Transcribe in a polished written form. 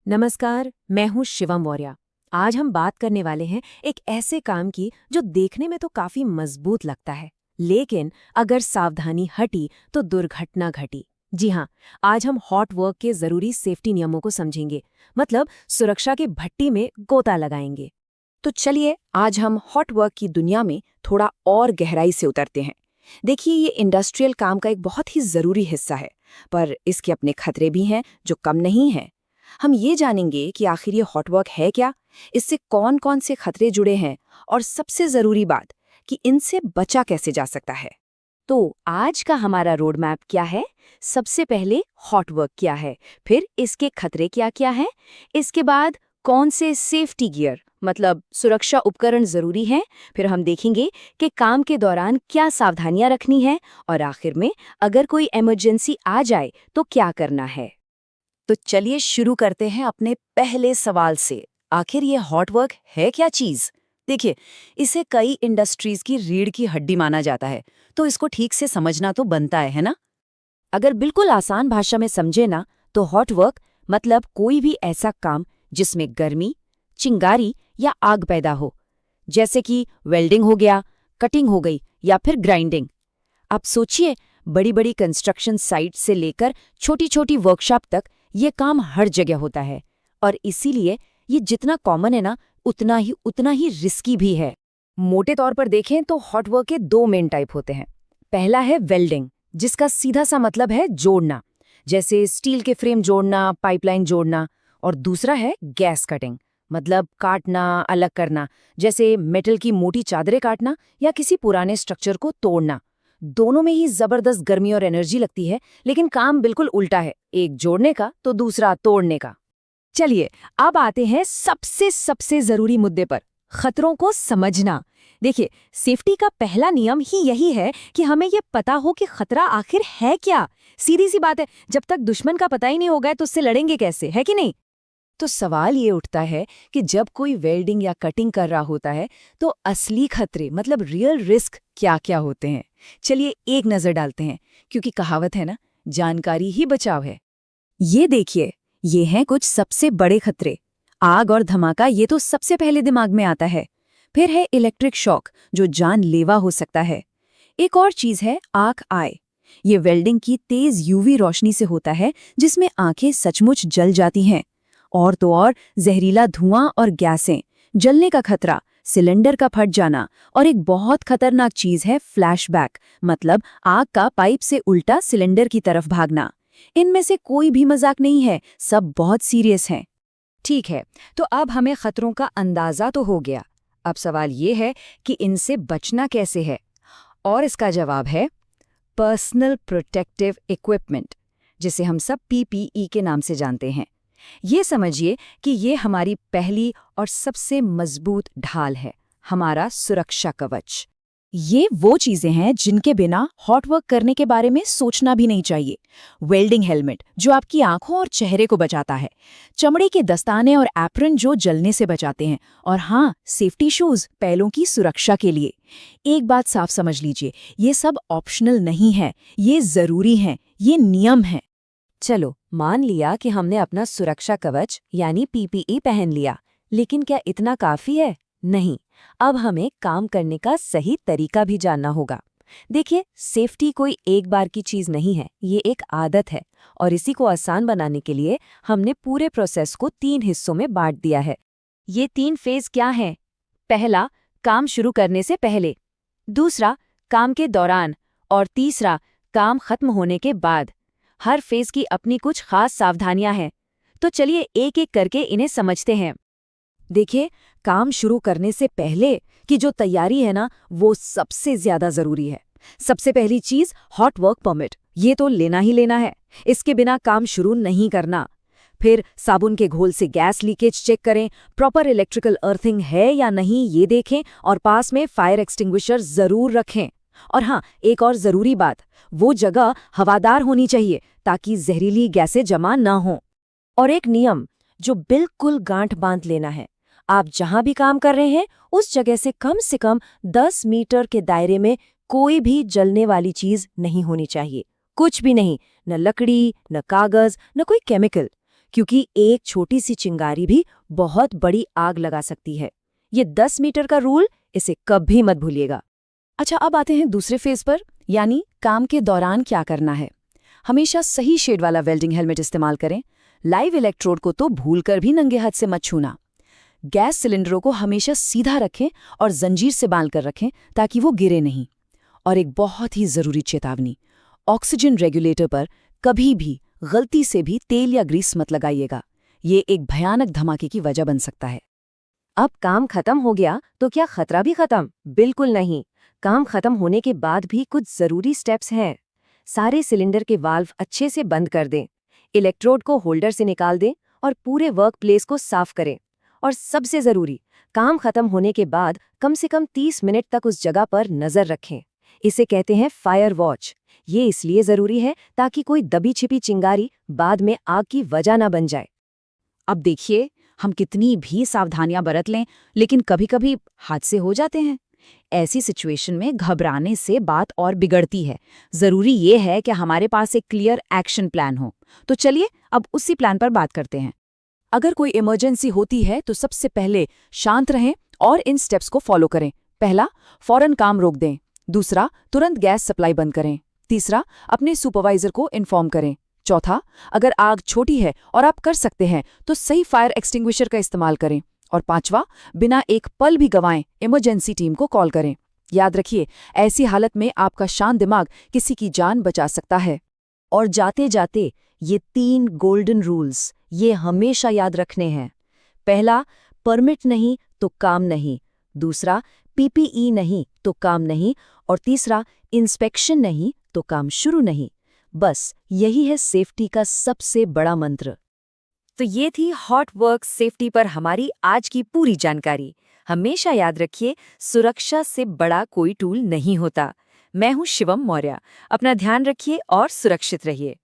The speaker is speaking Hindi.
नमस्कार, मैं हूँ शिवम मौर्य। आज हम बात करने वाले हैं एक ऐसे काम की जो देखने में तो काफी मजबूत लगता है, लेकिन अगर सावधानी हटी तो दुर्घटना घटी। जी हाँ, आज हम हॉट वर्क के जरूरी सेफ्टी नियमों को समझेंगे, मतलब सुरक्षा के भट्टी में गोता लगाएंगे। तो चलिए आज हम हॉट वर्क की दुनिया में थोड़ा और गहराई से उतरते हैं। देखिए, ये इंडस्ट्रियल काम का एक बहुत ही ज़रूरी हिस्सा है, पर इसके अपने खतरे भी हैं जो कम नहीं हैं। हम ये जानेंगे कि आखिर ये हॉट वर्क है क्या, इससे कौन कौन से खतरे जुड़े हैं और सबसे ज़रूरी बात कि इनसे बचा कैसे जा सकता है। तो आज का हमारा रोड मैप क्या है? सबसे पहले हॉट वर्क क्या है, फिर इसके खतरे क्या क्या हैं, इसके बाद कौन से सेफ्टी गियर मतलब सुरक्षा उपकरण जरूरी हैं, फिर हम देखेंगे कि काम के दौरान क्या सावधानियां रखनी है, और आखिर में अगर कोई इमरजेंसी आ जाए तो क्या करना है। तो चलिए शुरू करते हैं अपने पहले सवाल से। आखिर ये हॉट वर्क है क्या चीज? देखिए, इसे कई इंडस्ट्रीज की रीढ़ की हड्डी माना जाता है, तो इसको ठीक से समझना तो बनता है ना? अगर बिल्कुल आसान भाषा में समझे ना, तो हॉट वर्क मतलब कोई भी ऐसा काम जिसमें गर्मी, चिंगारी या आग पैदा हो, जैसे कि वेल्डिंग हो गया, कटिंग हो गई या फिर ग्राइंडिंग। आप सोचिए, बड़ी बड़ी कंस्ट्रक्शन साइट से लेकर छोटी छोटी वर्कशॉप तक ये काम हर जगह होता है, और इसीलिए ये जितना कॉमन है ना, उतना ही रिस्की भी है। मोटे तौर पर देखें तो हॉट वर्क के दो मेन टाइप होते हैं। पहला है वेल्डिंग, जिसका सीधा सा मतलब है जोड़ना, जैसे स्टील के फ्रेम जोड़ना, पाइपलाइन जोड़ना। और दूसरा है गैस कटिंग, मतलब काटना, अलग करना, जैसे मेटल की मोटी चादरें काटना या किसी पुराने स्ट्रक्चर को तोड़ना। दोनों में ही जबरदस्त गर्मी और एनर्जी लगती है, लेकिन काम बिल्कुल उल्टा है, एक जोड़ने का तो दूसरा तोड़ने का। चलिए, अब आते हैं सबसे सबसे जरूरी मुद्दे पर, खतरों को समझना। देखिए, सेफ्टी का पहला नियम ही यही है कि हमें ये पता हो कि खतरा आखिर है क्या। सीधी सी बात है, जब तक दुश्मन का पता ही नहीं होगा तो उससे लड़ेंगे कैसे, है कि नहीं? तो सवाल ये उठता है कि जब कोई वेल्डिंग या कटिंग कर रहा होता है, तो असली खतरे मतलब रियल रिस्क क्या क्या होते हैं। चलिए एक नजर डालते हैं, क्योंकि कहावत है ना, जानकारी ही बचाव है। ये देखिए, ये हैं कुछ सबसे बड़े खतरे। आग और धमाका, ये तो सबसे पहले दिमाग में आता है। फिर है इलेक्ट्रिक शॉक, जो जानलेवा हो सकता है। एक और चीज है आंख आय। ये वेल्डिंग की तेज यूवी रोशनी से होता है, जिसमें आंखें सचमुच जल जाती हैं। और तो और जहरीला धुआं और गैसें, जलने का खतरा, सिलेंडर का फट जाना। और एक बहुत खतरनाक चीज है फ्लैशबैक, मतलब आग का पाइप से उल्टा सिलेंडर की तरफ भागना। इनमें से कोई भी मजाक नहीं है, सब बहुत सीरियस हैं। ठीक है, तो अब हमें खतरों का अंदाजा तो हो गया। अब सवाल ये है कि इनसे बचना कैसे है, और इसका जवाब है पर्सनल प्रोटेक्टिव इक्विपमेंट, जिसे हम सब पीपीई के नाम से जानते हैं। ये समझिए कि ये हमारी पहली और सबसे मजबूत ढाल है, हमारा सुरक्षा कवच। ये वो चीजें हैं जिनके बिना हॉट वर्क करने के बारे में सोचना भी नहीं चाहिए। वेल्डिंग हेलमेट, जो आपकी आंखों और चेहरे को बचाता है। चमड़े के दस्ताने और एप्रन, जो जलने से बचाते हैं। और हाँ, सेफ्टी शूज, पैरों की सुरक्षा के लिए। एक बात साफ समझ लीजिए, ये सब ऑप्शनल नहीं है, ये जरूरी है, ये नियम है। चलो, मान लिया कि हमने अपना सुरक्षा कवच यानी पीपीई पहन लिया, लेकिन क्या इतना काफी है? नहीं, अब हमें काम करने का सही तरीका भी जानना होगा। देखिए, सेफ्टी कोई एक बार की चीज नहीं है, ये एक आदत है, और इसी को आसान बनाने के लिए हमने पूरे प्रोसेस को 3 हिस्सों में बांट दिया है। ये 3 फेज क्या हैं? पहला, काम शुरू करने से पहले। दूसरा, काम के दौरान। और तीसरा, काम खत्म होने के बाद। हर फेज की अपनी कुछ खास सावधानियां हैं, तो चलिए एक एक करके इन्हें समझते हैं। देखिए, काम शुरू करने से पहले की जो तैयारी है ना, वो सबसे ज्यादा जरूरी है। सबसे पहली चीज हॉट वर्क परमिट, ये तो लेना ही लेना है, इसके बिना काम शुरू नहीं करना। फिर साबुन के घोल से गैस लीकेज चेक करें, प्रॉपर इलेक्ट्रिकल अर्थिंग है या नहीं ये देखें, और पास में फायर एक्सटिंग्विशर जरूर रखें। और हाँ, एक और जरूरी बात, वो जगह हवादार होनी चाहिए ताकि जहरीली गैसें जमा ना हो। और एक नियम जो बिल्कुल गांठ बांध लेना है, आप जहां भी काम कर रहे हैं उस जगह से कम 10 मीटर के दायरे में कोई भी जलने वाली चीज नहीं होनी चाहिए। कुछ भी नहीं, न लकड़ी, न कागज, न कोई केमिकल। क्योंकि एक छोटी सी चिंगारी भी बहुत बड़ी आग लगा सकती है। ये 10 मीटर का रूल, इसे कभी मत भूलिएगा। अच्छा, अब आते हैं दूसरे फेज पर, यानी काम के दौरान क्या करना है। हमेशा सही शेड वाला वेल्डिंग हेलमेट इस्तेमाल करें। लाइव इलेक्ट्रोड को तो भूलकर भी नंगे हाथ से मत छूना। गैस सिलेंडरों को हमेशा सीधा रखें और जंजीर से बांध कर रखें ताकि वो गिरे नहीं। और एक बहुत ही जरूरी चेतावनी, ऑक्सीजन रेगुलेटर पर कभी भी गलती से भी तेल या ग्रीस मत लगाइएगा। ये एक भयानक धमाके की वजह बन सकता है। अब काम खत्म हो गया तो क्या खतरा भी खत्म? बिल्कुल नहीं। काम खत्म होने के बाद भी कुछ जरूरी स्टेप्स हैं। सारे सिलेंडर के वाल्व अच्छे से बंद कर दें, इलेक्ट्रोड को होल्डर से निकाल दें और पूरे वर्क प्लेस को साफ करें। और सबसे जरूरी, काम खत्म होने के बाद कम से कम 30 मिनट तक उस जगह पर नजर रखें। इसे कहते हैं फायर वॉच। ये इसलिए जरूरी है ताकि कोई दबी छिपी चिंगारी बाद में आग की वजह न बन जाए। अब देखिए, हम कितनी भी सावधानियां बरत लें, लेकिन कभी-कभी हादसे हो जाते हैं। ऐसी सिचुएशन में घबराने से बात और बिगड़ती है। जरूरी ये है कि हमारे पास एक क्लियर एक्शन प्लान हो। तो चलिए अब उसी प्लान पर बात करते हैं। अगर कोई इमरजेंसी होती है तो सबसे पहले शांत रहें और इन स्टेप्स को फॉलो करें। पहला, फौरन काम रोक दें। दूसरा, तुरंत गैस सप्लाई बंद करें। तीसरा, अपने सुपरवाइजर को इन्फॉर्म करें। चौथा, अगर आग छोटी है और आप कर सकते हैं तो सही फायर एक्सटिंग्विशर का इस्तेमाल करें। और पांचवा, बिना एक पल भी गंवाएं इमरजेंसी टीम को कॉल करें। याद रखिए, ऐसी हालत में आपका शांत दिमाग किसी की जान बचा सकता है। और जाते जाते ये 3 गोल्डन रूल्स ये हमेशा याद रखने हैं। पहला, परमिट नहीं तो काम नहीं। दूसरा, पीपीई नहीं तो काम नहीं। और तीसरा, इंस्पेक्शन नहीं तो काम शुरू नहीं। बस यही है सेफ्टी का सबसे बड़ा मंत्र। तो ये थी हॉट वर्क सेफ्टी पर हमारी आज की पूरी जानकारी। हमेशा याद रखिए, सुरक्षा से बड़ा कोई टूल नहीं होता। मैं हूं शिवम मौर्य। अपना ध्यान रखिए और सुरक्षित रहिए।